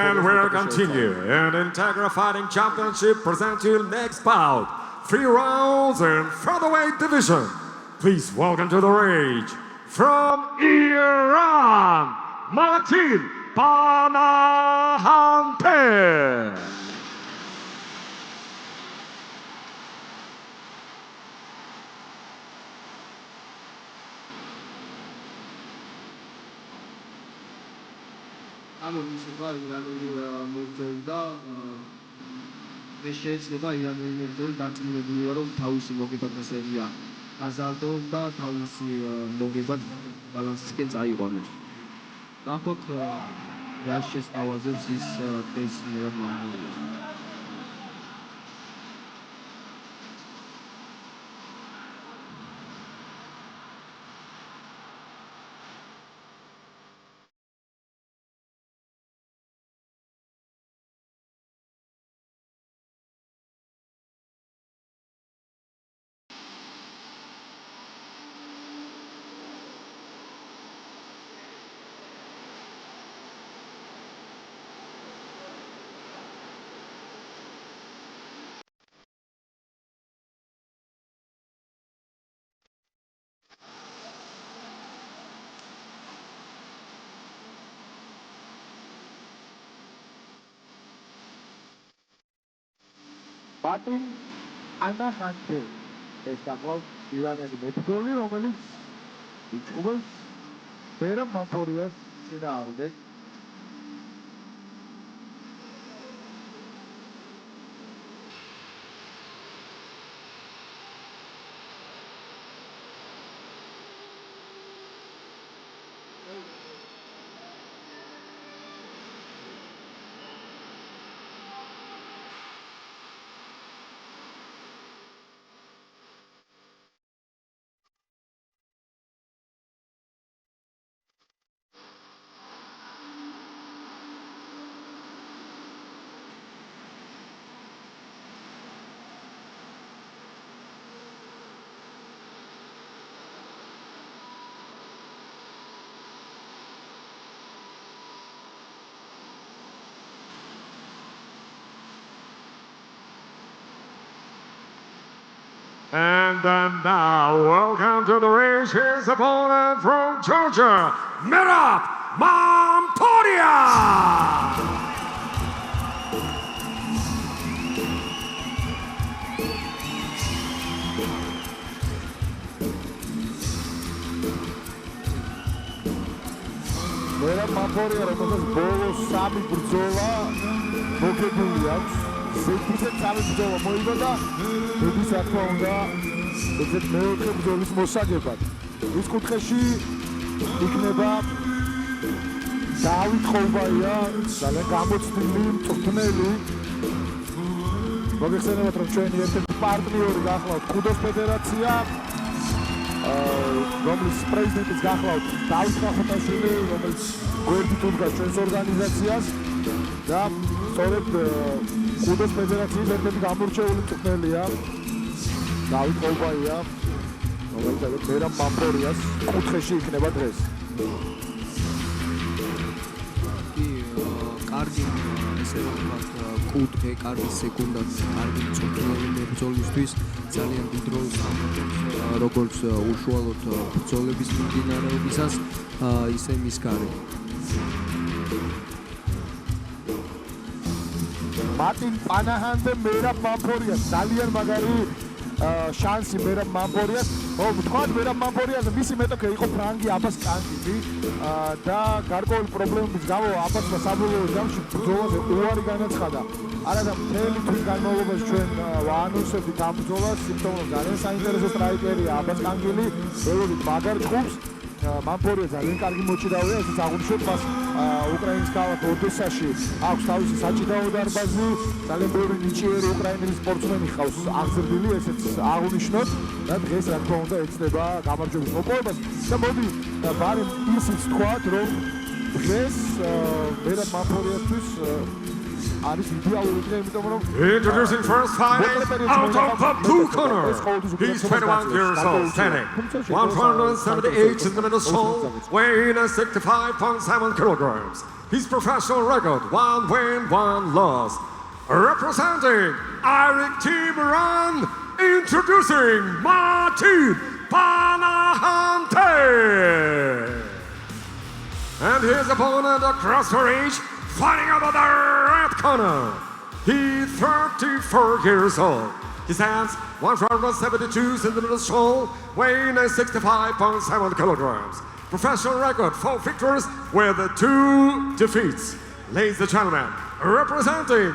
And we'll continue. And Integra Fighting Championship presents you next bout. 3 rounds in featherweight division. Please welcome to the rage from Iran, Martin Panahanti. შეიძლება ირანელებს დაწინებულა რომ თავისი მოგებათასებია აზალდოს და თავისი მოგებად ბალანსისკენ წაიყვანოს. ნახოთ რა შესთავაზებს ის ტესტი რა მომწონს. Martin Panahanti ეს გახლავთ ირანელი მეტგოლი, რომელიც იწყებს ბერამ მამპორიას წინააღმდეგ. And now, welcome to the race. His opponent from Georgia, Merab Mamporia. Merab Mamporia, რომელსაც ბოლოს 3 ბრძოლა მოგებული აქვს. ზედიზედ 3 ბრძოლა მოიგო და მედის რა თქმა უნდა ესეთ მეოთხე ბრძოლის მოსაგებად. ის კუთხეში იქნება დავით ხოლბაია, ძალიან გამოცდილი, მწვრთნელი. მოგეხსენებათ რომ ჩვენი ერთ-ერთი პარტნიორი გახლავთ ხუდოს ფედერაცია, რომლის პრეზიდენტიც გახლავთ დავით ხახოთაშვილი, რომელიც გვერდით უდგას ჩვენს ორგანიზაციას და სწორედ ხუდოს ფედერაციის ერთ-ერთი გამორჩეული მწვრთნელია დავით ხოლბაია, რომელიც მერაბ მამპორიას კუთხეში იქნება დღეს. კარგი ესე ვთქვათ კუთხე, კარგი სეკუნდაც, კარგი მწვრთნელი მებრძოლისთვის ძალიან დიდ როლს ამატებს როგორც უშუალოდ ბრძოლების მიმდინარეობისას, ისე მის გარეთ. Martin Panahanti Merab Mamporia ძალიან მაგარი შანსი Merab Mamporia. ვთქვათ Merab Mamporia მისი მეტოქე იყო ფრანგი აბას კანგიძე და გარკვეული პრობლემების გამო აბასმა საბოლოო ჯამში ბრძოლაზე უარი განაცხადა. არადა მთელი თვის განმავლობაში ჩვენ ვაანონსებდით ამ ბრძოლას, იმიტომ რომ ძალიან საინტერესო სტრაიკერია აბას კანგილი, ველოდით მაგარ ჭუბს. Mamporia ძალიან კარგი მოჭიდავია, ესეც აღნიშნეთ მას უკრაინის ქალაქ ოდესაში აქვს თავისი საჭიდაო დარბაზი, ძალიან ბევრი ნიჭიერი უკრაინელი სპორტსმენი ხავს აღზრდილი, ესეც აღნიშნოთ და დღეს რა თქმა უნდა ეცდება გამარჯვების მოპოვებას და მოდი ბარემ ისიც თქვათ რომ დღეს Merab Mamporiasთვის არის იდეალური დღე, იმიტომ რომ Introducing first fighting out of the blue corner. He's 21 years old, standing 178 centimeters tall, weighing 65.7 kilograms. His professional record: 1 win, 1 loss. Representing Eric Tiburon, introducing Martin Panahante. And his opponent across the ring, fighting out of the red corner. He's 34 years old. He stands 172 centimeters tall, weighing 65.7 kilograms. Professional record: 4 victories with 2 defeats. Ladies and gentlemen, representing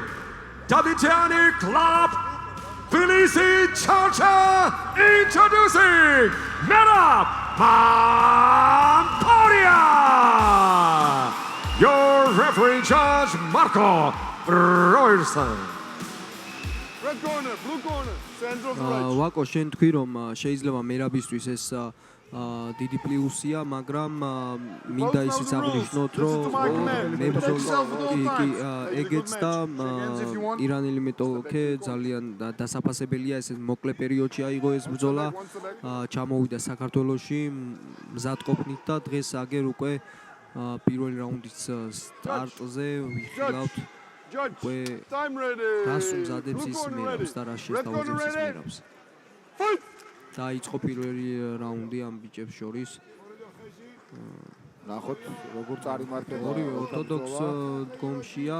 Davitiani Club, Tbilisi Charcha, introducing Merab Mamporia. Your referee judge, Marco Royerson. Red corner, blue corner, center of the right. ვაკო შენ თქვი რომ შეიძლება მერაბისთვის ეს დიდი პლუსია, მაგრამ მინდა ისიც აღნიშნოთ, რომ ეგეც და ირანელი მეტოქე ძალიან დასაფასებელია, ეს მოკლე პერიოდში აიღო ეს ბრძოლა, ჩამოვიდა საქართველოში მზადყოფნით და დღეს აგერ უკვე პირველი რაუნდის სტარტზე ვიხილავთ უკვე რას უმზადებს ის მერაბს და რას შესთავაზებს ის მერაბს. დაიწყო პირველი რაუნდი ამ ბიჭებს შორის. ნახოთ როგორ წარიმართება. ორივე ორთოდოქს დგომშია.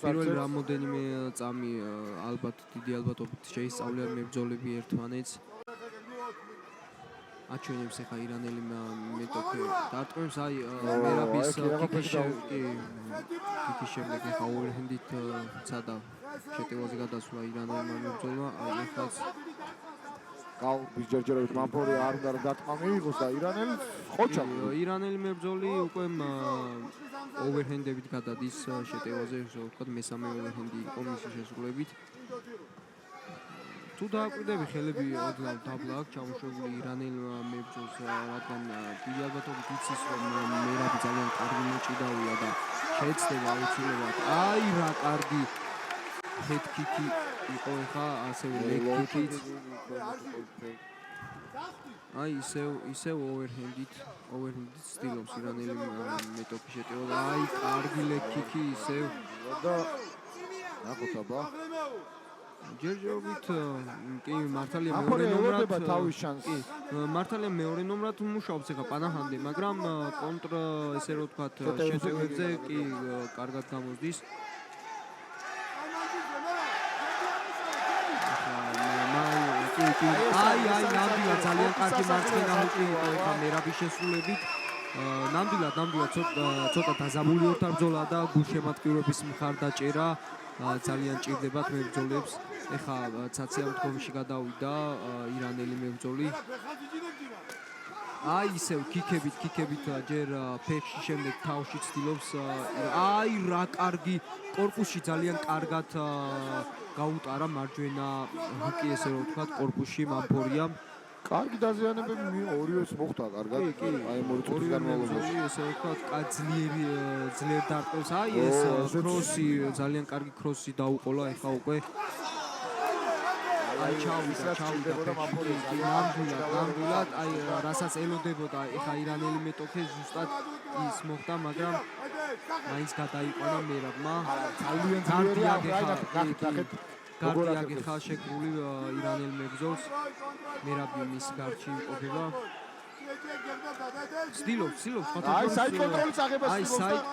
პირველი რამოდენიმე წამი ალბათ დიდი ალბათობით შეისწავლიან მებრძოლები ერთმანეთს. აჩვენებს ახლა ირანელი მეტოქე დარტყმებს აი მერაბის კიკის შემდეგ ახლა overhand-ით ცადა შეტევაზე გადასვლა ირანელმა მებრძოლმა აი ახლაც გაუდის ჯერჯერობით მამფორია არ უნდა რომ დარტყმა მიიღოს და ირანელი ხოჩა ირანელი მებრძოლი უკვე overhand-ებით გადადის შეტევაზე ესე ვთქვათ მესამე overhand-ი იყო მისი შესრულებით თუ დააკვირდები ხელები ოდნავ დაბლა აქვს ჩამოშვებული ირანელმა მებრძოლს რადგან დიდი ალბათობით იცის რომ მერაბი ძალიან კარგი მოჭიდავია და შეეცდება აუცილებლად აი რა კარგი head kick-ი იყო ხა ასევე leg kick-იც აი ისევ overhand-ით ცდილობს ირანელი მეტოქი შეტევა აი კარგი leg kick-ი ისევ და ნახოთ აბა ჯერჯერობით კი მართალია მეორე ნომრად თავის შანსი მართალია მეორე ნომრად მუშაობს ახლა პანაჰანდი მაგრამ კონტრ ესე რომ ვთქვათ შეტევებზე კი კარგად გამოსდის აი ნამდვილად ძალიან კარგი მარცხენა ჰუკი იყო ახლა მერაბის შესრულებით ნამდვილად ცოტა დაზამული ორთაბრძოლა და გულშემატკივრების მხარდაჭერა ძალიან ჭირდებათ მებრძოლებს ეხა ცაცია მდგომში გადავიდა ირანელი მებრძოლი აი ისევ კიკებით ჯერ ფეხში შემდეგ თავში ცდილობს აი რა კარგი კორპუსში ძალიან კარგად გაუტარა მარჯვენა ჰუკი ესე რომ ვთქვათ კორპუსში მამფორიამ კარგი დაზიანებები ორივეს მოხდა კარგად აი მორი წუთის განმავლობაში ესე ვთქვათ ძლიერ დარტყმებს აი ეს კროსი ძალიან კარგი კროსი დაუყოლა ეხა უკვე აი ჩავიდა ნამდვილად აი რასაც ელოდებოდა ეხა ირანელი მეტოქე ზუსტად ის მოხდა მაგრამ მაინც გადაიყვანა მერაბმა ძალიან გარდი ახლა შეკრული ირანელ მებრძოლს მერაბი მის გარჩი იმყოფება ცდილობს აი საით კონტროლის აღებას აი საით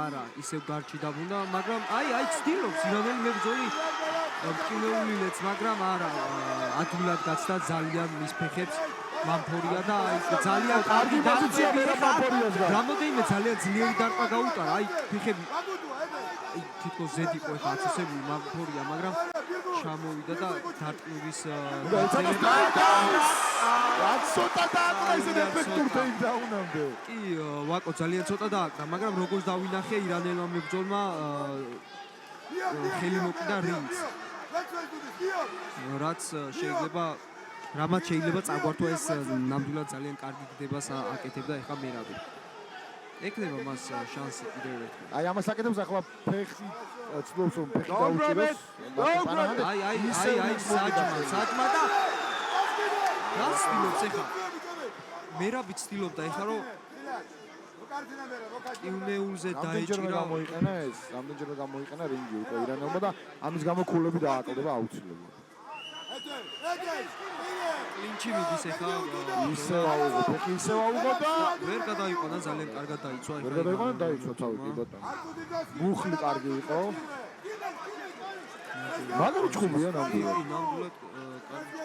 არა ისევ გარჩი დაბრუნდა მაგრამ აი ცდილობს ირანელი მებრძოლი მკინეულილეც მაგრამ არა ადვილად გაცდა ძალიან მის ფეხებს მამფორია და აი ძალიან კარგი დაწევი მამფორიას რამოდენიმე ძალიან ძლიერი დარტყმა გაუტარა აი ფეხები აი თითქოს ზედ იყო ხა აცისებული მამფორია მაგრამ ჩამოვიდა და დარტყმების ცოტა დააკრა ისე ეფექტურ ტეიქდაუნამდე კი ვაკო ძალიან ცოტა დააკრა მაგრამ როგორც დავინახე ირანელმა მებრძოლმა ხელი მოკიდა რინგს რაც შეიძლება წაგვართვა ეს ნამდვილად ძალიან კარგი გდებას აკეთებდა ეხა მერაბი ეკნება მას შანსი კიდევ ერთხელ. აი ამას აკეთებს ახლა ფეხი ცდილობს რომ ფეხი Don't grab დაუჭიროს. it. Don't grab it. აი საჭმა და გასწილობს ეხლა. მერაბი ცდილობდა ეხლა რომ იუნეულზე რამდენჯერმე დაეჭირა. გამოიყენა ეს, რამდენჯერმე გამოიყენა რინგი უკვე ირანელმა და ამის გამო ქულები დააკლდება აუცილებლად. კლინჩი მიდის ეხლა. ისე აუღო, ფეხი ისე აუღო და ვერ გადაიყვანა ძალიან კარგად დაიცვა ეხლა. ვერ გადაიყვანა დაიცვა თავი კი ბატონო. მუხლი კარგი იყო. მაგარი ჭუბია ნამდვილად. ნამდვილად კარგი.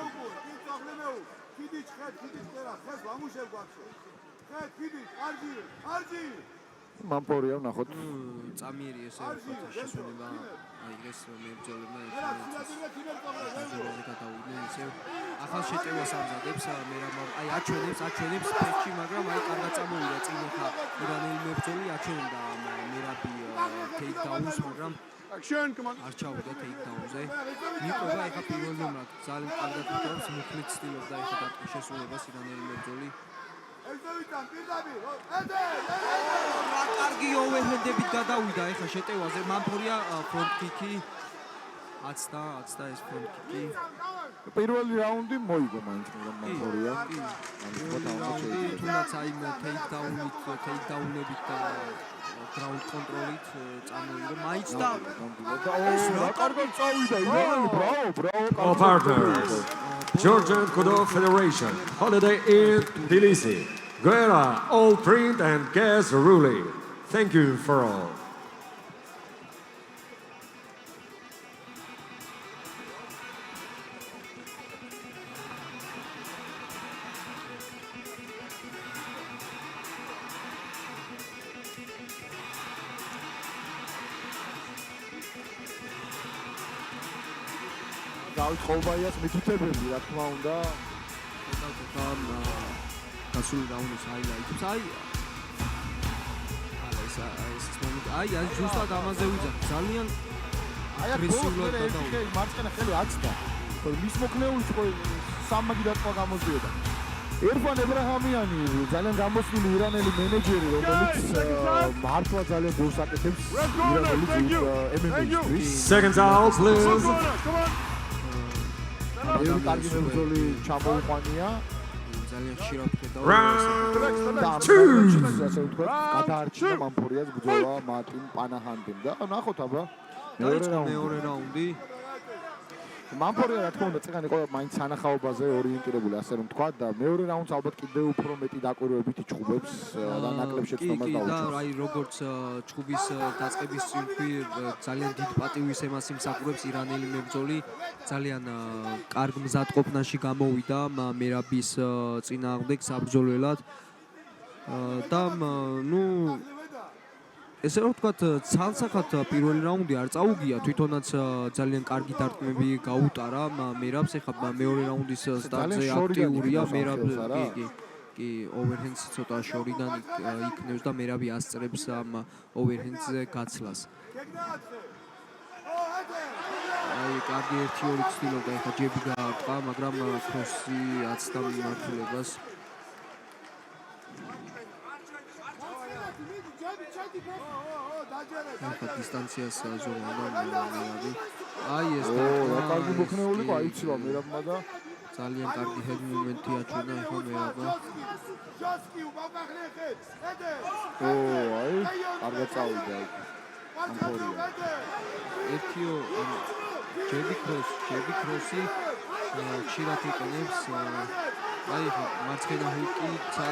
მამპორია ნახოთ. წამიერი ესე ვთქვათ შესვენება აი ეს მებრძოლებმა ერთმანეთს გადავიდნენ ისევ ახალ შეჭევას ამზადებს მერაბ აი აჩვენებს ფეხში მაგრამ აი კარგად წამოვიდა წინ ხა ირანელი მებრძოლი აჩვენდა მერაბი ტეიქდაუნს მაგრამ Action, come on. არ ჩავიდა ტეიქდაუნზე მიყვება ეხა პირველ ნომრად ძალიან კარგად ვიტყობს მუხლით ცდილობდა ეხა დარტყმის შესრულებას ირანელი მებრძოლი კარგი ოვერჰენდებით გადავიდა ეხა შეტევაზე მამფორია ფრონტ კიკი 10 ეს ფრონტ კიკი პირველი რაუნდი მოიგო მაინც მამპორია. თუნდაც აი ტეიქდაუნებით და გრაუნდ კონტროლით წამოვიდა მაინც და რა კარგად წავიდა ირანელი, ბრავო. All partners, Georgian Kudo Federation, Holiday Inn Tbilisi, Guerra, All Print and Gas Ruling. Thank you for all. დავით ხოლბაიას მითითებები რა თქმა უნდა. გასული რაუნდის ჰაილაიტებს აი ეს მომენტი აი ზუსტად ამაზე ვიძახ ძალიან აი აქ აგრესიულად გადავიდა. მარცხენა ხელი აცდა. მის მოკლეული იყო სამმაგი დარტყმა გამოდიოდა. ერფან ებრაჰამიანი ძალიან გამოსული ირანელი მენეჯერი რომელიც მართლა ძალიან გულს აკეთებს ირანელი MMA-ისთვის. Seconds out, please. Come on. ბევრი კარგი მებრძოლი ჩამოიყვანია. ძალიან ხშირად ხედავ Round 2. ასე ვთქვათ, გადაარჩინა მამფორიას ბრძოლა მარტინ პანაჰანდემ და ნახოთ აბა მეორე რაუნდი მამფორია რა თქმა უნდა წეგანი ყო მაინც სანახაობაზე ორიენტირებული ასე რომ ვთქვათ და მეორე რაუნდს ალბათ კიდევ უფრო მეტი დაკვირვებით იჭუბებს და ნაკლებ შეცდომას და დაუჭირს. აი როგორც ჩხუბის დაწყების წინ ვთქვი ძალიან დიდ პატივისცემას იმსახურებს ირანელი მებრძოლი ძალიან კარგ მზადყოფნაში გამოვიდა მერაბის წინააღმდეგ საბრძოლველად და ნუ ესე რომ ვთქვათ ცალსახად პირველი რაუნდი არ წაუგია თვითონაც ძალიან კარგი დარტყმები გაუტარა მერაბს ეხლა მეორე რაუნდის სტარტზე აქტიურია მერაბი კი ოვერჰენდს ცოტა შორიდან იქნევს და მერაბი ასწრებს ამ ოვერჰენდზე გაცლას აი კარგი 1-2 ცდილობდა ეხლა ჯები გაარტყა მაგრამ ქროსი აცდა მიმართულებას ახლა დისტანციას ზოგადად მერაბი აი ეს რა კარგი მოხნეული იყო აიცილა მერაბმა და ძალიან კარგი ჰედ მომენტი აჩვენა ახლა მერაბმა აი კარგად წავიდა მამფორია ეთიო ჯები ქროსი ხშირად იყენებს აი მარცხენა ჰუკი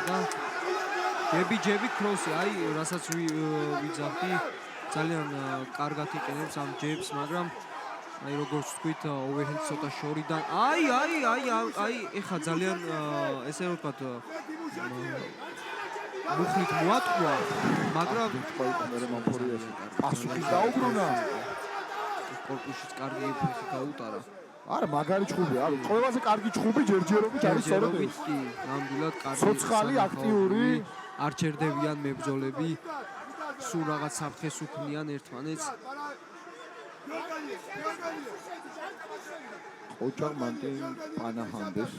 და ჯები ქროსი აი რასაც ვიძახდი ძალიან კარგად იყენებს ამ ჯებს მაგრამ აი როგორც ვთქვით ოვერჰენდ ცოტა შორიდან აი ეხა ძალიან ესე რომ ვთქვათ მუხლით მოატყვა მაგრამ მე მამფორიას პასუხი დაუბრუნა კორპუსშიც კარგი ფეხი გაუტარა არა მაგარი ჭუბი არა ყველაზე კარგი ჭუბი ჯერჯერობით არის სწორედ ეს კი ნამდვილად კარგი ცოცხალი აქტიური არ ჩერდებიან მებრძოლები სულ რაღაც საფრთხეს უქმნიან ერთმანეთს ოჯახ მანტინ პანაჰანდეს.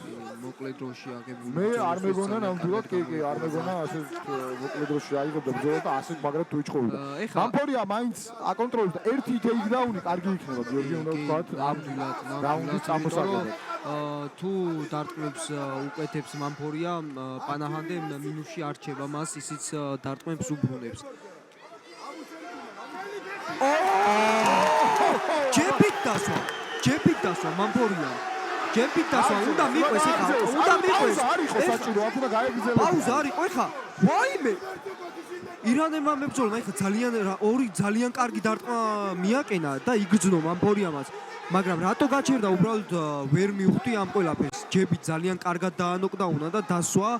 მოკლე დროში აგებული. მე არ მეგონა ნამდვილად კი არ მეგონა ასე მოკლე დროში აიღებდა ბრძოლა და ასე მაგრად თუ იჩხოვდა. მამფორია მაინც აკონტროლებს და ერთი ტეიქდაუნი კარგი იქნება გიორგი უნდა ვთქვათ ამ რაუნდის წამოსაგებად. თუ დარტყმებს უკეთებს მამფორია პანაჰანდე მინუსში არჩება მას ისიც დარტყმებს უბრუნებს. ჯეპით დასვა მამფორია. ჯეპით დასვა უნდა მიყვეს ეხლა. უნდა მიყვეს. არის ხო საჭირო აქ უნდა გაეგრძელოს. პაუზა არის ხო ეხლა? ვაიმე. ირანელმა მებრძოლმა ეხლა ძალიან კარგი დარტყმა მიაკენა და იგრძნო მამფორიამაც. მაგრამ რატო გაჩერდა უბრალოდ ვერ მივხვდი ამ ყველაფერს. ჯები ძალიან კარგად დაანოკდაუნა და დასვა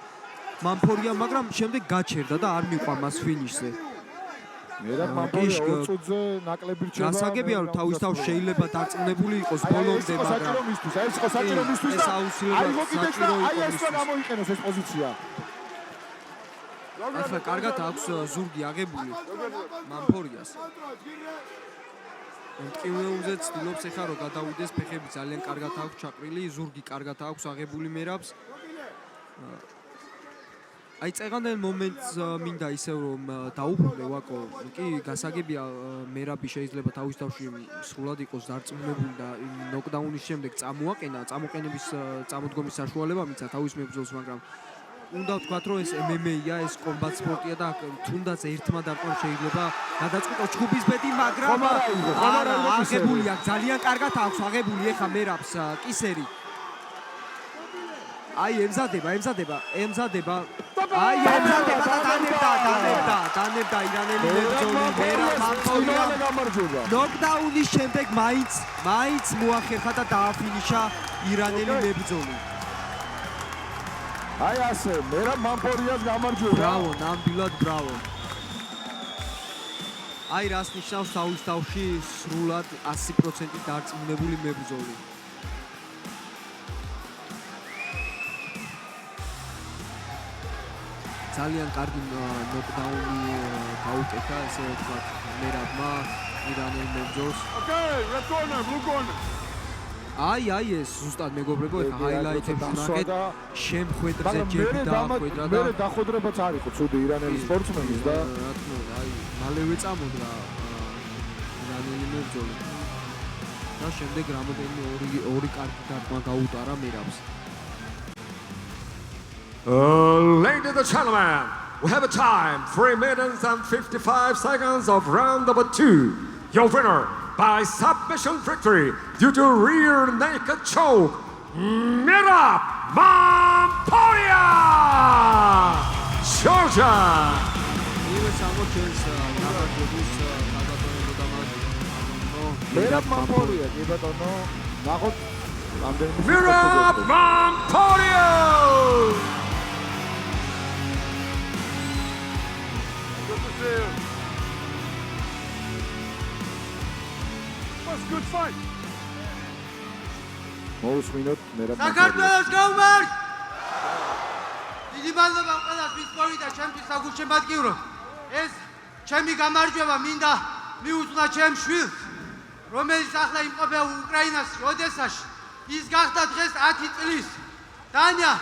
მამფორია, მაგრამ შემდეგ გაჩერდა და არ მიყვა მას ფინიშზე. მერაბ მამფორია 2 წუთზე ნაკლები რჩება. გასაგებია რომ თავის თავს შეიძლება დარწმუნებული იყოს ბოლომდე, მაგრამ ეს ხო საჭირო მისთვის ეს აუცილებლად საჭირო აი ეს რა გამოიყენოს ეს პოზიცია. ახლა კარგად აქვს ზურგი აღებული მამფორიას. მტკივნეულზე ცდილობს ეხლა რომ გადავიდეს ფეხები ძალიან კარგად აქვს ჩაყრილი, ზურგი კარგად აქვს აღებული მერაბს. აი წეღანდელ მომენტს მინდა ისევ რომ დაუბრუნდე ვაკო, კი გასაგებია მერაბი შეიძლება თავის თავში სრულად იყოს დარწმუნებული და ნოკდაუნის შემდეგ წამოყენების წამოდგომის საშუალება მიცა თავის მებრძოლს, მაგრამ უნდა ვთქვათ რომ ეს MMA-ია, ეს კომბატ სპორტია და თუნდაც ერთმა დარტყმამ შეიძლება გადაწყვიტოს ჩხუბის ბედი, მაგრამ აღებული აქვს ძალიან კარგად აქვს აღებული ეხა მერაბს კისერი. აი ემზადება აი ემზადება და დანებდა ირანელი მებრძოლი მერაბ მამფორია. ნოკდაუნის შემდეგ მაინც მოახერხა და დააფინიშა ირანელი მებრძოლი. აი ასე მერაბ მამფორიას გამარჯვება. ბრავო, ნამდვილად ბრავო. აი რას ნიშნავს თავის თავში სრულად 100% დარწმუნებული მებრძოლი. ძალიან კარგი ნოკდაუნი გაუკეთა, ესე ვთქვათ, მერაბმა ირანელ მებრძოლს. Okay, red corner, blue corner. აი ეს ზუსტად მეგობრებო, ეხა ჰაილაითებში ნახეთ, შემხვედრზე ჯები დაახვედრა და მე დახვედრებაც არ იყო ცუდი ირანელი სპორტსმენის და რა თქმა უნდა, აი მალევე წამოდგა ირანელი მებრძოლი. და შემდეგ რამოდენიმე ორი კარგი დარტყმა გაუტარა მერაბს. Ladies and gentlemen, we have a time 3 minutes and 55 seconds of round number 2. Your winner by submission victory due to rear naked choke, Merab Mamporia, Georgia. მერაბ მამფორია კი ბატონო ნახოთ რამდენი Merab Mamporia. Good to see you. Was a good fight. მოусმინოთ მერაბ საქართველოს გაუმართ! დიდი მადლობა ყველას ვისპორი და ჩემთვის საგულშემატკივრო. ეს ჩემი გამარჯვება მინდა მიუძღვნა ჩემ შვილს, რომელიც ახლა იმყოფება უკრაინაში, ოდესაში. ის გახდა დღეს 10 წლის. დანია,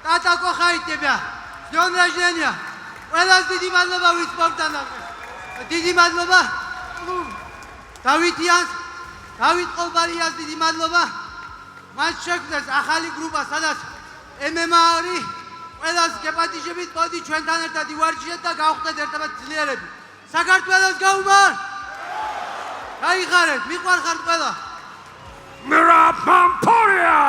ტატა კოხაიტებია, с днём рождения! ყველას დიდი მადლობა ვისპორთან. დიდი მადლობა დავითიანს, დავით ყოლბარიას დიდი მადლობა. მას შექმნეს ახალი გრუპა, სადაც MMA არის. ყველას გეპატიჟებით, მოდი ჩვენთან ერთად ივარჯიშეთ და გავხდეთ ერთად ძლიერები. საქართველოს გაუმართ! გაიხარეთ, მიყვარხართ ყველა. Merab Mamporia.